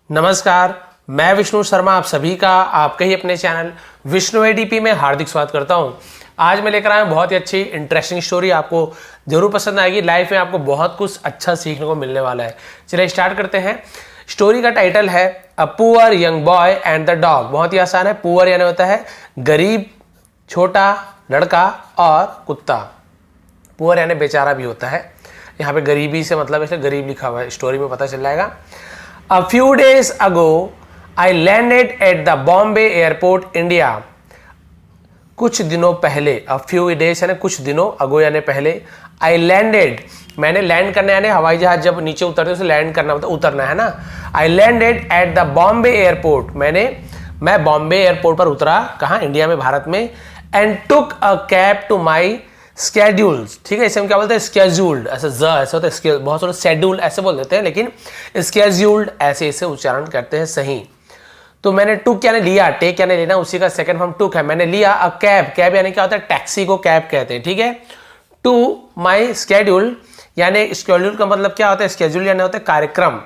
नमस्कार, मैं विष्णु शर्मा आप सभी का आपके ही अपने चैनल विष्णु एडीपी में हार्दिक स्वागत करता हूं। आज मैं लेकर आया हूं बहुत ही अच्छी इंटरेस्टिंग स्टोरी, आपको जरूर पसंद आएगी। लाइफ में आपको बहुत कुछ अच्छा सीखने को मिलने वाला है। चलिए स्टार्ट करते हैं। स्टोरी का टाइटल है a poor young boy and the dog. बहुत ही आसान है। पुअर यानी होता है गरीब, छोटा लड़का और कुत्ता। पुअर यानी बेचारा भी होता है। यहाँ पे गरीबी से मतलब ऐसे गरीब लिखा हुआ है, स्टोरी में पता चल जाएगा। A few days ago, I landed at the Bombay Airport, India. कुछ दिनों पहले, a few days यानी कुछ दिनों, ago यानी पहले, I landed, मैंने लैंड करना यानी हवाई जहाज जब नीचे उतरते उसे लैंड करना मतलब उतरना है ना। I landed at the Bombay Airport, मैं बॉम्बे एयरपोर्ट पर उतरा, कहाँ, इंडिया में, भारत में। And took a cab to my schedules, ठीक है, इसे हम क्या बोलते हैं, स्केड्यूल्ड, ऐसा ज ऐसा होता है, बहुत सारे शेड्यूल ऐसे बोल देते हैं, लेकिन स्केड्यूल्ड ऐसे इसे उच्चारण करते हैं सही। तो मैंने टुक यानी लिया, टेक यानी लेना, उसी का सेकंड फॉर्म टुक है। मैंने लिया अ कैब, कैब यानी क्या होता है, टैक्सी को कैब कहते हैं, ठीक है। टू माई स्केड्यूल यानी स्केड्यूल का मतलब क्या होता है, स्केड्यूल यानी होता है कार्यक्रम,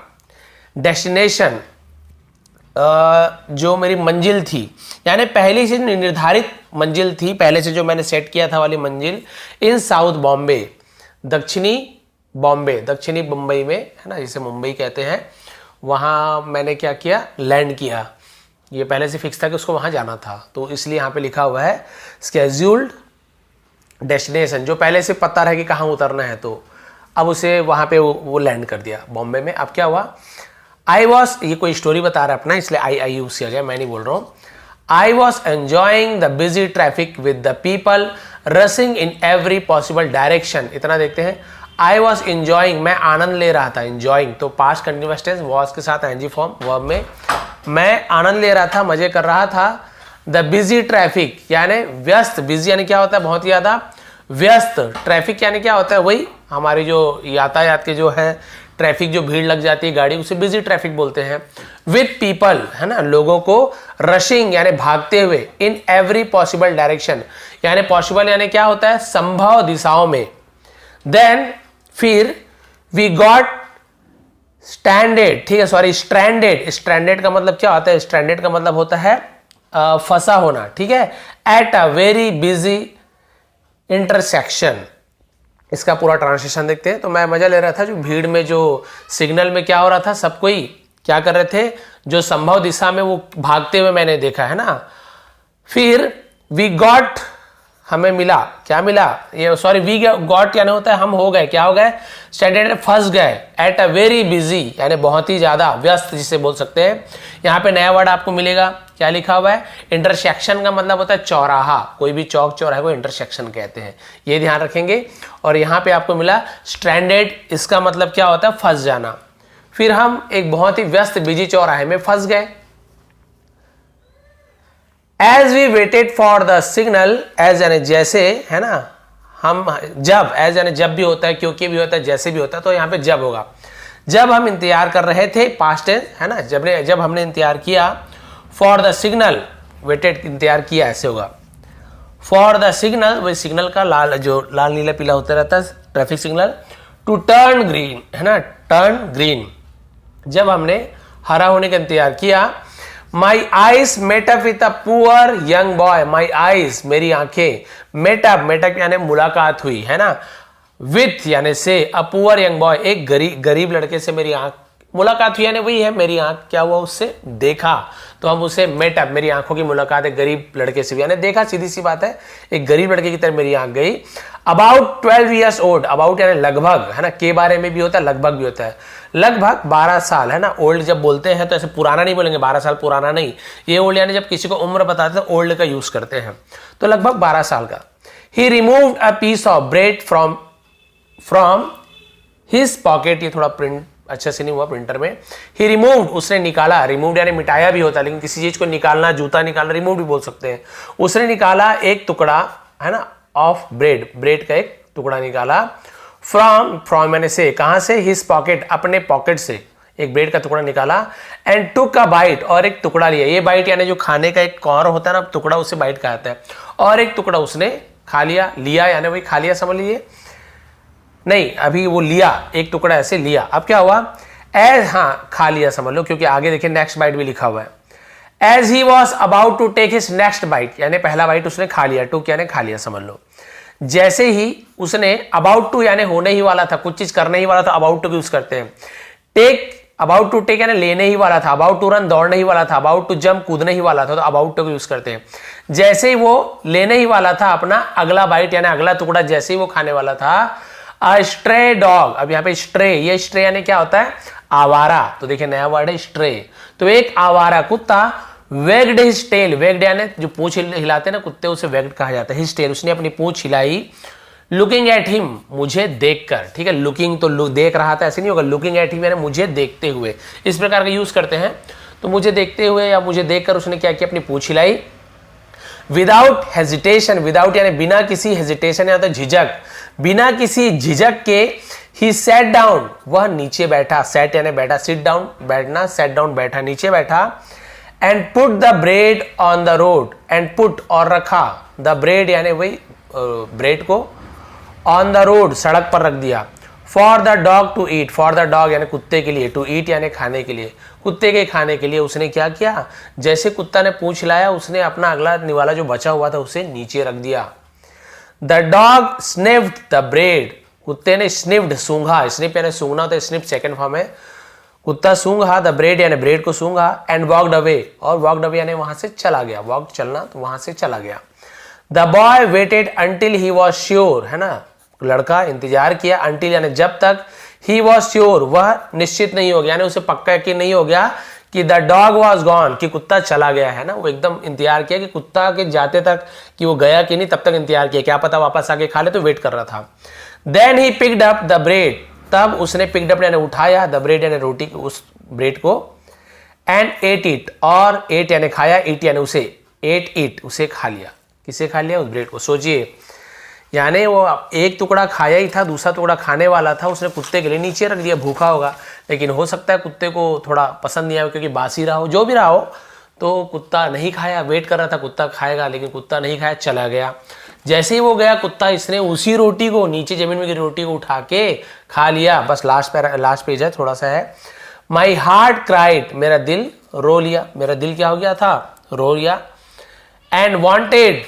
डेस्टिनेशन, जो मेरी मंजिल थी, यानी पहले से निर्धारित मंजिल थी, पहले से जो मैंने सेट किया था वाली मंजिल, इन साउथ बॉम्बे, दक्षिणी बॉम्बे, दक्षिणी मुंबई में, है ना, जिसे मुंबई कहते हैं, वहाँ मैंने क्या किया, लैंड किया। ये पहले से फिक्स था कि उसको वहाँ जाना था, तो इसलिए यहाँ पे लिखा हुआ है स्केड्यूल्ड डेस्टिनेशन, जो पहले से पता रहे कि कहाँ उतरना है, तो अब उसे वहाँ पे वो लैंड कर दिया बॉम्बे में। अब क्या हुआ, आई वॉज, ये कोई स्टोरी बता रहा है अपना, इसलिए आई यूज किया गया, मैं नहीं बोल रहा हूँ। I was enjoying the busy traffic with the people रसिंग in every possible direction. इतना देखते हैं, आई वॉज एंजॉइंग, मैं आनंद ले रहा था, एंजॉइंग तो पास्ट कंटिन्यूअस टेंस, वॉज के साथ एनजी फॉर्म वर्ब में, मैं आनंद ले रहा था, मजे कर रहा था। द बिजी ट्रैफिक यानी व्यस्त, बिजी यानी क्या होता है, बहुत ही ज्यादा व्यस्त, ट्रैफिक यानी क्या होता है, वही हमारी जो यातायात के जो है ट्रैफिक, जो भीड़ लग जाती है गाड़ी, उसे बिजी ट्रैफिक बोलते हैं। विद पीपल, है ना, लोगों को, रशिंग यानी भागते हुए, इन एवरी पॉसिबल डायरेक्शन यानी पॉसिबल यानी क्या होता है, संभव दिशाओं में। देन फिर वी गॉट स्टैंडेड, ठीक है, सॉरी स्ट्रैंडेड, स्ट्रैंडेड का मतलब क्या होता है, स्ट्रैंडेड का मतलब होता है फंसा होना, ठीक है। At a very busy intersection, इसका पूरा ट्रांसलेशन देखते हैं। तो मैं मजा ले रहा था, जो भीड़ में जो सिग्नल में क्या हो रहा था, सब कोई क्या कर रहे थे, जो संभव दिशा में वो भागते हुए मैंने देखा, है ना। फिर वी गॉट, हमें मिला, क्या मिला, ये सॉरी वी गॉट यानी होता है हम हो गए, क्या हो गए, स्टैंडर्ड फंस गए। एट अ वेरी बिजी यानी बहुत ही ज्यादा व्यस्त, जिसे बोल सकते हैं। यहाँ पे नया वर्ड आपको मिलेगा, क्या लिखा हुआ है, इंटरसेक्शन का मतलब होता है चौराहा, कोई भी चौक चौराहे को इंटरसेक्शन कहते हैं, ये ध्यान रखेंगे। और यहाँ पे आपको मिला स्ट्रैंडेड, इसका मतलब क्या होता है, फंस जाना। फिर हम एक बहुत ही व्यस्त बिजी चौराहे में फंस गए। As we waited for the signal, as यानी जैसे, है ना, हम जब, एज यानी जब भी होता है, क्योंकि भी होता है, जैसे भी होता है, तो यहाँ पे जब होगा। जब हम इंतजार कर रहे थे, पास्ट टेंस है ना, जब हमने इंतजार किया, फॉर द सिग्नल, वेटेड इंतजार किया, ऐसे होगा। फॉर द सिग्नल, वही सिग्नल का लाल, जो लाल नीला पीला होता रहता है traffic signal, to turn green, है ना, टर्न ग्रीन, जब हमने हरा होने का इंतजार किया। My eyes made up with a poor young boy, my eyes मेरी आंखें, मेटअप, मेटअप यानी मुलाकात हुई, है ना, विथ यानी से, अ पुअर यंग बॉय एक गरीब लड़के से मेरी आंख मुलाकात हुई, यानी वही है मेरी आंख, क्या हुआ, उससे देखा, तो हम उसे मेटअप, मेरी आंखों की मुलाकात एक गरीब लड़के से भी, यानी देखा, सीधी सी बात है, एक गरीब लड़के की तरफ मेरी आंख गई। अबाउट 12 ईयर्स ओल्ड, अबाउट यानी लगभग, है ना, के बारे में भी होता है, लगभग भी होता है, लगभग 12 साल, है ना। ओल्ड जब बोलते हैं तो ऐसे पुराना नहीं बोलेंगे, 12 साल पुराना नहीं, ये ओल्ड यानी जब किसी को उम्र बताते हैं तो ओल्ड का यूज करते हैं, तो लगभग 12 साल का। He removed a piece of bread from his pocket, ये थोड़ा प्रिंट अच्छा से नहीं हुआ प्रिंटर में। ही रिमूव्ड, उसने निकाला, रिमूव्ड यानी मिटाया भी होता है, लेकिन किसी चीज को निकालना, जूता निकालना, रिमूव भी बोल सकते हैं। उसने निकाला एक टुकड़ा, है ना, ऑफ ब्रेड, ब्रेड का एक टुकड़ा निकाला। फ्रॉम मैंने से, कहां से, हिज पॉकेट, अपने पॉकेट से एक ब्रेड का टुकड़ा निकाला। एंड टुक अ बाइट, और एक टुकड़ा लिया, ये बाइट यानी जो खाने का एक कॉर्नर होता है ना, टुकड़ा, उसे बाइट कहते हैं। और एक टुकड़ा उसने खा लिया, लिया यानी वही खा लिया समझ लीजिए, नहीं अभी वो लिया, एक टुकड़ा ऐसे लिया। अब क्या हुआ, एज, हाँ खा लिया समझ लो, क्योंकि आगे देखिए नेक्स्ट बाइट भी लिखा हुआ है। As he was about to take his next bite, यानी पहला बाइट उसने खा लिया, टूक यानी खा लिया समझ लो। जैसे ही उसने अबाउट टू यानी होने ही वाला था, कुछ चीज करने ही वाला था, अबाउट टू यूज करते हैं। टेक, अबाउट टू टेक यानी लेने ही वाला था, अबाउट टू रन दौड़ने ही वाला था, अबाउट टू जंप कूदने ही वाला था, तो अबाउट टू यूज करते हैं। जैसे ही वो लेने ही वाला था अपना अगला बाइट यानी अगला टुकड़ा, जैसे ही वो खाने वाला था, अ स्ट्रे डॉग, अब यहाँ पे स्ट्रे, ये स्ट्रे यानी क्या होता है, आवारा, तो देखिए नया वर्ड है स्ट्रे। तो एक आवारा कुत्ता वेग्ड हिज टेल, वेग्ड यानी जो पूंछ हिलाते हैं ना कुत्ते, उसे वेग्ड कहा जाता है। हिज टेल, उसने अपनी पूंछ हिलाई। लुकिंग एट हिम, मुझे देखकर, ठीक है, लुकिंग तो देख रहा था ऐसे नहीं होगा, लुकिंग एट हिम यानी मुझे देखते हुए, इस प्रकार का यूज करते हैं। तो मुझे देखते हुए या मुझे देखकर उसने क्या किया, अपनी पूंछ हिलाई। विदाउट हेजिटेशन, विदाउट यानी बिना किसी हेजिटेशन या तो झिझक, बिना किसी झिझक के, ही सैट डाउन, वह नीचे बैठा, सैट यानी बैठा, सिट डाउन बैठना, सैट डाउन बैठा, नीचे बैठा। And put the bread on the road, and put और रखा, द ब्रेड यानी वही ब्रेड को, ऑन द रोड सड़क पर रख दिया। For the dog to eat, for the dog यानी कुत्ते के लिए, टू ईट यानी खाने के लिए, कुत्ते के खाने के लिए उसने क्या किया, जैसे कुत्ता ने पूंछ हिलाया उसने अपना अगला निवाला जो बचा हुआ था उसे नीचे रख दिया। The dog sniffed the bread, कुत्ते ने स्निफ्ड सूंघा, स्निफ यानी सूंघना होता है, स्निफ सेकंड फॉर्म है, कुत्ता सूंघा, द ब्रेड यानी ब्रेड को सूंघा। एंड वॉकड अवे, और वॉकड अवे यानी वहां से चला गया, वॉक चलना, तो वहां से चला गया। The boy waited until he was sure, है ना, लड़का इंतजार किया, अंटिल यानी जब तक, ही वॉज श्योर वह निश्चित नहीं हो गया, यानी उसे पक्का यकीन नहीं हो गया कि द डॉग वॉज गॉन, कि कुत्ता चला गया है ना, वो एकदम इंतजार किया कि कुत्ता के जाते तक कि वो गया कि नहीं, तब तक इंतजार किया, क्या पता वापस आके खा ले, तो वेट कर रहा था। Then he picked up the bread, तब उसने पिक्ड अप यानी उठाया, द ब्रेड यानी रोटी, उस ब्रेड को, एंड एट इट, और एट यानी खाया, इट यानी उसे, एट इट उसे खा लिया, किसे खा लिया, उस ब्रेड को। सोचिए, यानी वो एक टुकड़ा खाया ही था, दूसरा टुकड़ा खाने वाला था, उसने कुत्ते के लिए नीचे रख दिया, भूखा होगा, लेकिन हो सकता है कुत्ते को थोड़ा पसंद नहीं आया क्योंकि बासी रहा हो, जो भी रहा हो, तो कुत्ता नहीं खाया, वेट कर रहा था कुत्ता खाएगा, लेकिन कुत्ता नहीं खाया, चला गया। जैसे ही वो गया कुत्ता, इसने उसी रोटी को, नीचे जमीन में गिरी रोटी को उठा के खा लिया। बस लास्ट पेज है, थोड़ा सा है। माई हार्ट क्राइड, मेरा दिल रो लिया, मेरा दिल क्या हो गया था, रो लिया। एंड वॉन्टेड,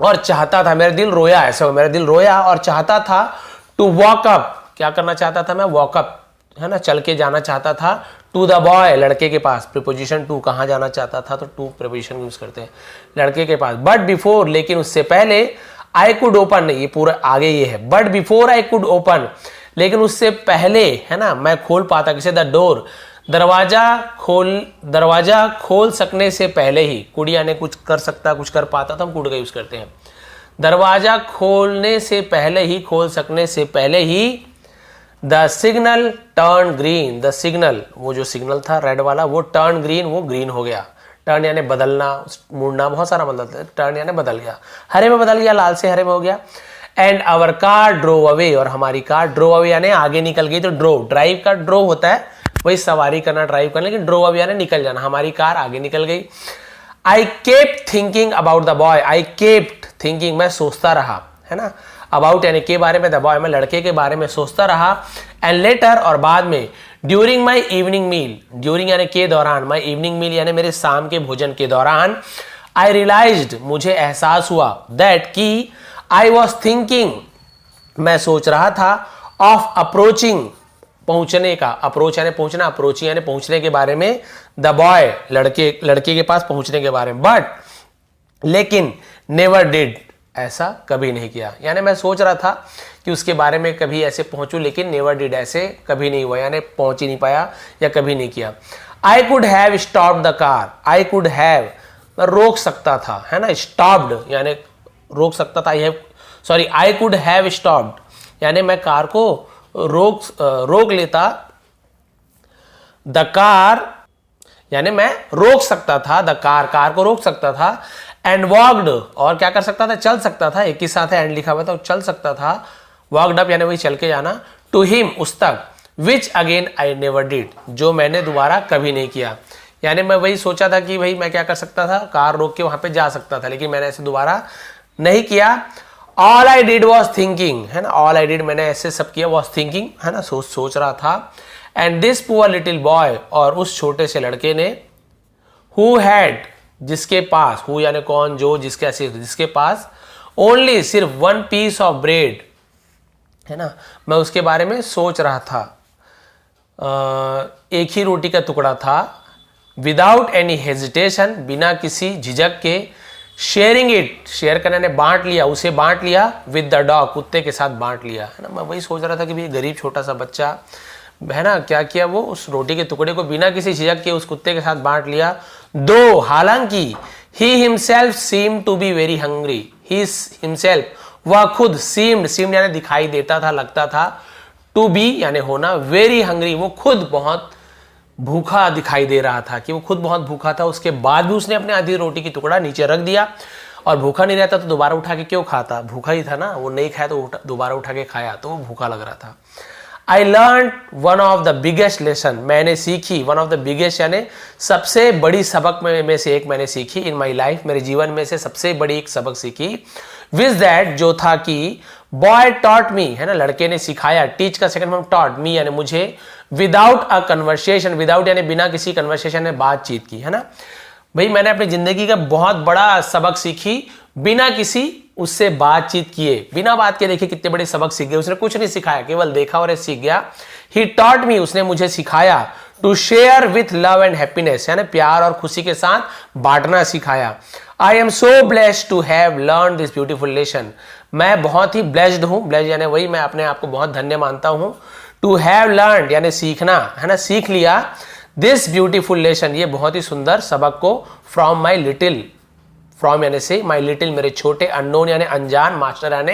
और चाहता था, मेरा दिल रोया, ऐसा मेरा दिल रोया और चाहता था, टू वॉक अप, क्या करना चाहता था मैं, वॉकअप, है ना, चल के जाना चाहता था, टू द बॉय, लड़के के पास, प्रीपोजिशन टू, कहाँ जाना चाहता था, तो टू प्रीपोजिशन यूज करते हैं, लड़के के पास। बट बिफोर, लेकिन उससे पहले, आई कुड ओपन, ये पूरा आगे ये है, but before I could open, लेकिन उससे पहले, है ना, मैं खोल पाता, किसे, द डोर, दरवाजा खोल सकने से पहले ही, कुड़ यानी कुछ कर सकता, कुछ कर पाता, तो हम कुड़ का यूज करते हैं। दरवाजा खोलने से पहले ही, खोल सकने से पहले ही, the signal turn green, the signal, वो जो सिग्नल था रेड वाला, वो टर्न ग्रीन, वो ग्रीन हो गया। टर्न यानी बदलना, मुड़ना, बहुत सारा मतलब है, टर्न यानी बदल गया, हरे में बदल गया, लाल से हरे में हो गया। And our car drove away, और हमारी कार ड्रो अवे यानी आगे निकल गई, तो ड्राइव का ड्रो होता है वही सवारी करना, ड्राइव करना, लेकिन ड्रो अवे यानी निकल जाना, हमारी कार आगे निकल गई। I kept thinking about the boy, I kept thinking, मैं सोचता रहा, है ना, अबाउट यानी के बारे में, द बॉय मैं लड़के के बारे में सोचता रहा। एंड लेटर, और बाद में, during my evening meal, during यानी के दौरान, माई इवनिंग मील यानी मेरे शाम के भोजन के दौरान, आई रियलाइज्ड, मुझे एहसास हुआ, दैट की, आई वॉज थिंकिंग, मैं सोच रहा था, ऑफ अप्रोचिंग, पहुंचने का, अप्रोच यानी पहुंचना, अप्रोचिंग यानी पहुंचने के बारे में, द बॉय लड़के के पास पहुंचने के बारे में, बट लेकिन नेवर डिड, ऐसा कभी नहीं किया, यानी मैं सोच रहा था कि उसके बारे में कभी ऐसे पहुंचूं, लेकिन नेवर डिड, ऐसे कभी नहीं हुआ, यानी पहुंच ही नहीं पाया या कभी नहीं किया। I could have stopped the car, I could have, मैं रोक सकता था, है ना, स्टॉप्ड यानी रोक सकता था, आई कुड हैव स्टॉप्ड यानी मैं कार को रोक लेता, द कार यानी मैं रोक सकता था, द कार को रोक सकता था। एंड वॉकड, और क्या कर सकता था, चल सकता था, एक ही साथ है एंड लिखा हुआ था, चल सकता था। वॉकड अप यानी वही चल के जाना, टू हिम उस तक, which again I never did, जो मैंने दोबारा कभी नहीं किया, यानी मैं वही सोचा था कि भाई मैं क्या कर सकता था, कार रोक के वहां पे जा सकता था, लेकिन मैंने ऐसे दोबारा नहीं किया। All I did was thinking, है ना, ऑल आई डिड मैंने ऐसे सब किया, वॉज थिंकिंग, है ना, सोच रहा था। And this poor little boy, और उस छोटे से लड़के ने, हु हैड, जिसके पास, हु यानी कौन, जो, जिसके, ऐसे, जिसके पास, ओनली, सिर्फ, वन पीस ऑफ ब्रेड, है ना, मैं उसके बारे में सोच रहा था, एक ही रोटी का टुकड़ा था, विदाउट एनी हेजिटेशन, बिना किसी झिझक के, शेयरिंग इट, शेयर करने ने बांट लिया, उसे बांट लिया, विद द डॉग, कुत्ते के साथ बांट लिया, है ना। मैं वही सोच रहा था कि भाई गरीब छोटा सा बच्चा, है ना, क्या किया वो, उस रोटी के टुकड़े को बिना किसी झिझक के उस कुत्ते के साथ बांट लिया। दो, हालांकि, he himself seem to be very hungry, he himself, वह खुद, सीम्ड यानी दिखाई देता था, लगता था, टू बी यानी होना, वेरी हंग्री, वो खुद बहुत भूखा दिखाई दे रहा था, कि वो खुद बहुत भूखा था। उसके बाद भी उसने अपने आधी रोटी की टुकड़ा नीचे रख दिया, और भूखा नहीं रहता तो दोबारा उठा के क्यों खाता, भूखा ही था ना, वो नहीं खाया तो दोबारा उठा के खाया, तो वो भूखा लग रहा था। I learn one of the biggest lesson, मैंने सीखी, वन ऑफ द बिगेस्ट यानी सबसे बड़ी सबक में से एक मैंने सीखी, इन माई लाइफ, मेरे जीवन में से सबसे बड़ी एक सबक सीखी, विच दैट, जो था कि, बॉय टॉट मी, है ना, लड़के ने सिखाया, टीच का सेकंड फॉर्म टॉट, मी यानी मुझे, विदाउट अ कन्वर्सेशन, विदाउट यानी बिना किसी कन्वर्सेशन में बातचीत की, है ना। भाई मैंने अपनी जिंदगी का बहुत बड़ा सबक सीखी बिना किसी उससे बातचीत किए, बिना बात के, देखिए कितने बड़े सबक सीख गए, उसने कुछ नहीं सिखाया, केवल देखा और सीख गया। ही टॉट मी, उसने मुझे सिखाया, to share with love and happiness, यानी प्यार और खुशी के साथ बांटना सिखाया। I am so blessed to have learn this beautiful lesson, मैं बहुत ही ब्लेस्ड हूं, ब्लेस्ड यानी वही, मैं अपने आप को बहुत धन्य मानता हूं, टू हैव लर्न यानी सीखना, है ना, सीख लिया, दिस ब्यूटीफुल लेसन, ये बहुत ही सुंदर सबक को, फ्रॉम माई लिटिल, फ्रॉम यानी से, माई लिटिल मेरे छोटे, अननोन यानी अनजान, मास्टर यानी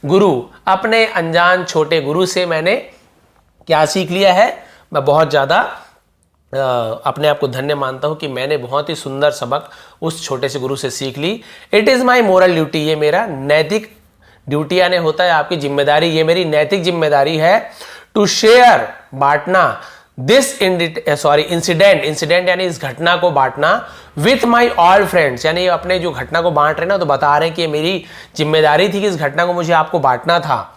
गुरु, अपने अनजान छोटे गुरु से मैंने क्या सीख लिया है, मैं बहुत ज़्यादा अपने आप को धन्य मानता हूं कि मैंने बहुत ही सुंदर सबक उस छोटे से गुरु से सीख ली। It is my moral duty, ये मेरा नैतिक ड्यूटी यानी होता है आपकी जिम्मेदारी, ये मेरी नैतिक जिम्मेदारी है, टू शेयर बांटना, दिस इंसिडेंट यानी इस घटना को बांटना, विथ माई ऑल फ्रेंड्स यानी अपने जो घटना को बांट रहे ना, तो बता रहे हैं कि मेरी जिम्मेदारी थी कि इस घटना को मुझे आपको बांटना था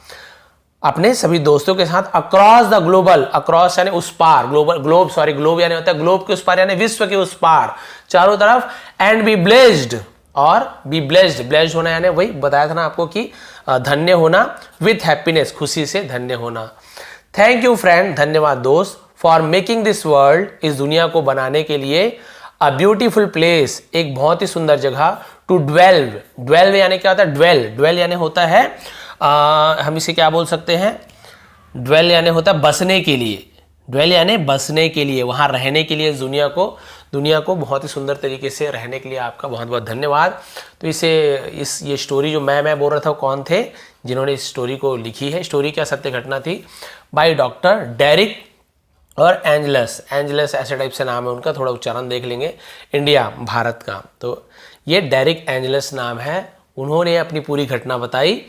अपने सभी दोस्तों के साथ, अक्रॉस द ग्लोबल, अक्रॉस यानी उस पार, ग्लोब यानी होता है ग्लोब के उस पार यानी विश्व के उस पार, चारों तरफ, एंड बी ब्लेस्ड, और बी ब्लेस्ड होना यानी वही बताया था ना आपको कि धन्य होना, विथ हैप्पीनेस, खुशी से धन्य होना। थैंक यू फ्रेंड, धन्यवाद दोस्त, फॉर मेकिंग दिस वर्ल्ड, इस दुनिया को बनाने के लिए, अ ब्यूटीफुल प्लेस, एक बहुत ही सुंदर जगह, टू ड्वेल्व यानी क्या होता है, ड्वेल यानी होता है, हम इसे क्या बोल सकते हैं, ड्वेल यानी होता है बसने के लिए, ड्वेल यानी बसने के लिए, वहां रहने के लिए, दुनिया को बहुत ही सुंदर तरीके से रहने के लिए आपका बहुत बहुत धन्यवाद। तो ये स्टोरी जो मैं बोल रहा था, कौन थे जिन्होंने इस स्टोरी को लिखी है, स्टोरी क्या सत्य घटना थी, बाय डॉक्टर डेरिक और एंजलस ऐसे टाइप से नाम है उनका, थोड़ा उच्चारण देख लेंगे, इंडिया, भारत का। तो ये डेरिक एंजलस नाम है, उन्होंने अपनी पूरी घटना बताई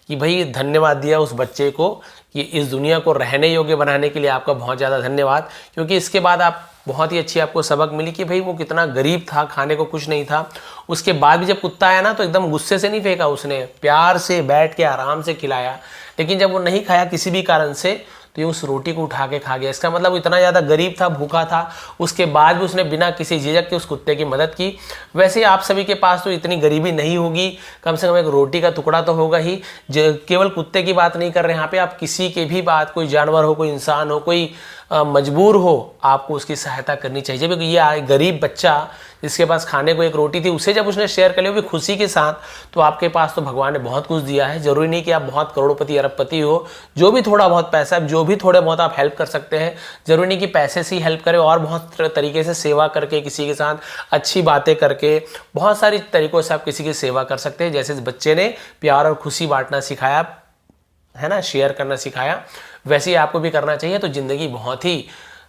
कि भाई धन्यवाद दिया उस बच्चे को कि इस दुनिया को रहने योग्य बनाने के लिए आपका बहुत ज़्यादा धन्यवाद, क्योंकि इसके बाद आप बहुत ही अच्छी आपको सबक मिली कि भाई वो कितना गरीब था, खाने को कुछ नहीं था, उसके बाद भी जब कुत्ता आया ना तो एकदम गुस्से से नहीं फेंका, उसने प्यार से बैठ के आराम से खिलाया, लेकिन जब वो नहीं खाया किसी भी कारण से तो ये उस रोटी को उठा के खा गया। इसका मतलब वो इतना ज़्यादा गरीब था, भूखा था, उसके बाद भी उसने बिना किसी झिझक के उस कुत्ते की मदद की। वैसे आप सभी के पास तो इतनी गरीबी नहीं होगी, कम से कम एक रोटी का टुकड़ा तो होगा ही। केवल कुत्ते की बात नहीं कर रहे हैं यहाँ पे, आप किसी के भी बात, कोई जानवर हो, कोई इंसान हो, कोई मजबूर हो, आपको उसकी सहायता करनी चाहिए। क्योंकि ये गरीब बच्चा जिसके पास खाने को एक रोटी थी, उसे जब उसने शेयर कर लिया वो भी खुशी के साथ, तो आपके पास तो भगवान ने बहुत कुछ दिया है। जरूरी नहीं कि आप बहुत करोड़पति अरबपति हो, जो भी थोड़ा बहुत पैसा, जो भी थोड़े बहुत आप हेल्प कर सकते हैं, जरूरी नहीं कि पैसे से ही हेल्प करें, और बहुत तरीके से सेवा करके, किसी के साथ अच्छी बातें करके, बहुत सारी तरीकों से आप किसी की सेवा कर सकते हैं। जैसे इस बच्चे ने प्यार और खुशी बांटना सिखाया है ना, शेयर करना सिखाया, वैसे ही आपको भी करना चाहिए। तो ज़िंदगी बहुत ही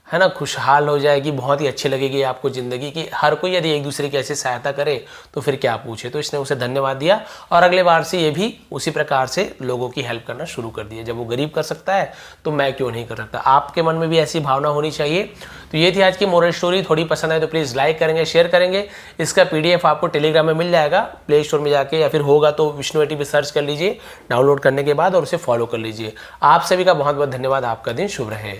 है ना खुशहाल हो जाएगी, बहुत ही अच्छी लगेगी आपको ज़िंदगी की। हर कोई यदि एक दूसरे की ऐसी सहायता करे तो फिर क्या पूछे। तो इसने उसे धन्यवाद दिया और अगले बार से ये भी उसी प्रकार से लोगों की हेल्प करना शुरू कर दिया। जब वो गरीब कर सकता है तो मैं क्यों नहीं कर सकता। आपके मन में भी ऐसी भावना होनी चाहिए। तो ये थी आज की मोरल स्टोरी। थोड़ी पसंद आए तो प्लीज़ लाइक करेंगे, शेयर करेंगे। इसका PDF आपको टेलीग्राम में मिल जाएगा, प्ले स्टोर में जाके, या फिर होगा तो विष्णु एटी पे सर्च कर लीजिए डाउनलोड करने के बाद, और उसे फॉलो कर लीजिए। आप सभी का बहुत बहुत धन्यवाद। आपका दिन शुभ रहे।